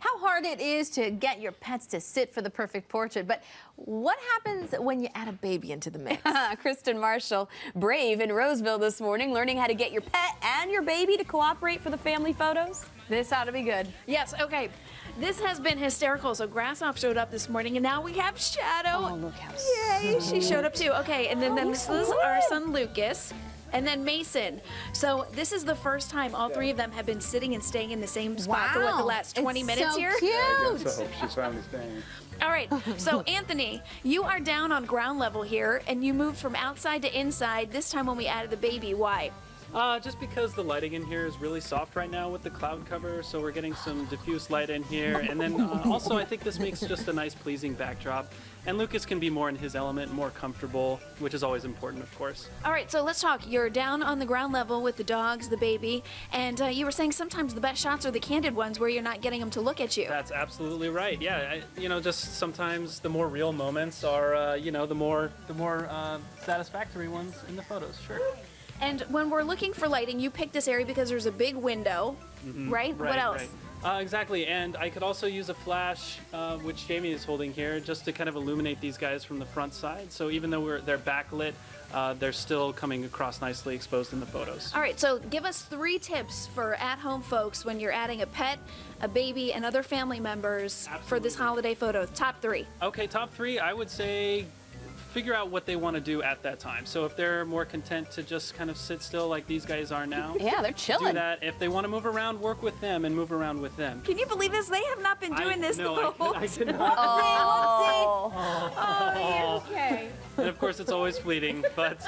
how hard it is to get your pets to sit for the perfect portrait, but what happens when you add a baby into the mix? Kristen Marshall, brave in Roseville this morning, learning how to get your pet and your baby to cooperate for the family photos. This ought to be good. Yes, okay. This has been hysterical. So Grassoff showed up this morning, and now we have Shadow. Oh, look how Yay, she showed up too. Okay, and then this is our son Lucas, and then Mason. So this is the first time all three of them have been sitting and staying in the same spot for what, the last 20 minutes so here? Cute. I guess so. She's finally staying. All right, so Anthony, you are down on ground level here, and you moved from outside to inside, this time when we added the baby. Why? Just because the lighting in here is really soft right now with the cloud cover, so we're getting some diffuse light in here. And then also I think this makes just a nice pleasing backdrop. And Lucas can be more in his element, more comfortable, which is always important, of course. All right, so let's talk. You're down on the ground level with the dogs, the baby, and you were saying sometimes the best shots are the candid ones where you're not getting them to look at you. That's absolutely right. Yeah, just sometimes the more real moments are, the more satisfactory ones in the photos. Sure. And when we're looking for lighting, you picked this area because there's a big window, right? What else? Right. Exactly, and I could also use a flash, which Jamie is holding here, just to kind of illuminate these guys from the front side. So even though they're backlit, they're still coming across nicely exposed in the photos. All right, so give us 3 tips for at-home folks when you're adding a pet, a baby, and other family members for this holiday photo. Top 3. Okay, top 3, I would say figure out what they want to do at that time. So if they're more content to just kind of sit still like these guys are now, Yeah, they're chilling. do that. If they want to move around, work with them and move around with them. Can you believe this? They have not been doing this the whole I time. did not. Oh, okay. And of course, it's always fleeting, but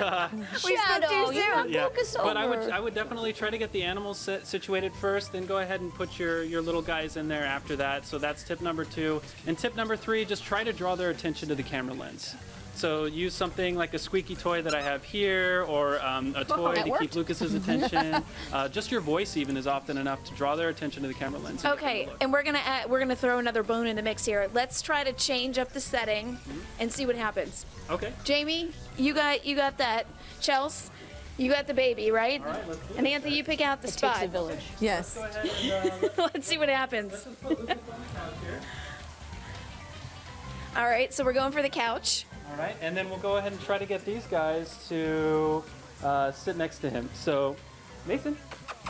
We spoke too soon. yeah. Focus But I over. would definitely try to get the animals situated first, then go ahead and put your little guys in there after that. So that's tip number 2. And tip number 3, just try to draw their attention to the camera lens. So use something like a squeaky toy that I have here, or a toy to keep Lucas's attention. Just your voice even is often enough to draw their attention to the camera lens. Okay, and we're gonna throw another bone in the mix here. Let's try to change up the setting and see what happens. Okay. Jamie, you got that. Chels, you got the baby, right? All right, let's do And it. Anthony, you pick out the It takes spot. a village. Yes. Go ahead and Let's see what happens. let's put Lucas on the couch here. All right, so we're going for the couch. All right, and then we'll go ahead and try to get these guys to sit next to him. So, Mason.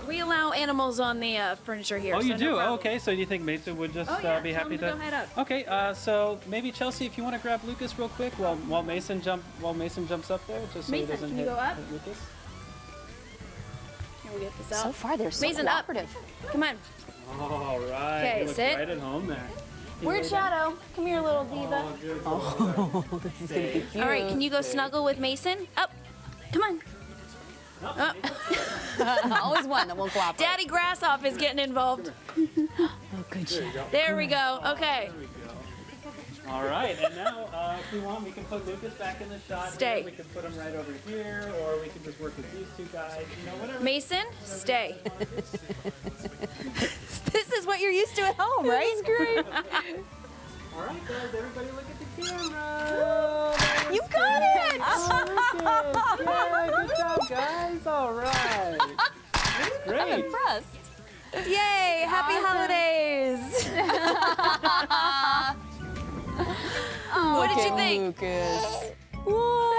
We allow animals on the furniture here. Oh, so you no do? problem. Okay, so do you think Mason would just Oh, yeah, be tell happy him to go head up. Okay, so maybe Chelsea, if you want to grab Lucas real quick while Mason jumps up there, just so he Mason, doesn't can you hit, go up? hit Lucas. Here we get this out. So far, they're so Mason, up. cooperative. Come on. All right. Okay, you look sit. right at home there. Where's Shadow? Come here, little diva. Oh, good. This is gonna be cute. All right, can you go snuggle with Mason? Up. Come on. Up. Always one that won't cooperate. Daddy Grassoff is getting involved. Oh, good job. There we go. Okay. There we go. All right, and now if we want, we can put Lucas back in the shot. Stay. Here. We can put him right over here, or we can just work with these 2 guys. Whatever. Mason, stay. This is what you're used to at home, right? It's great. All right, guys, everybody look at the camera. You got it! Yeah, good job, guys. All right. That's I'm great. impressed. Yay! Happy holidays! What did you think? Lucas. Whoa.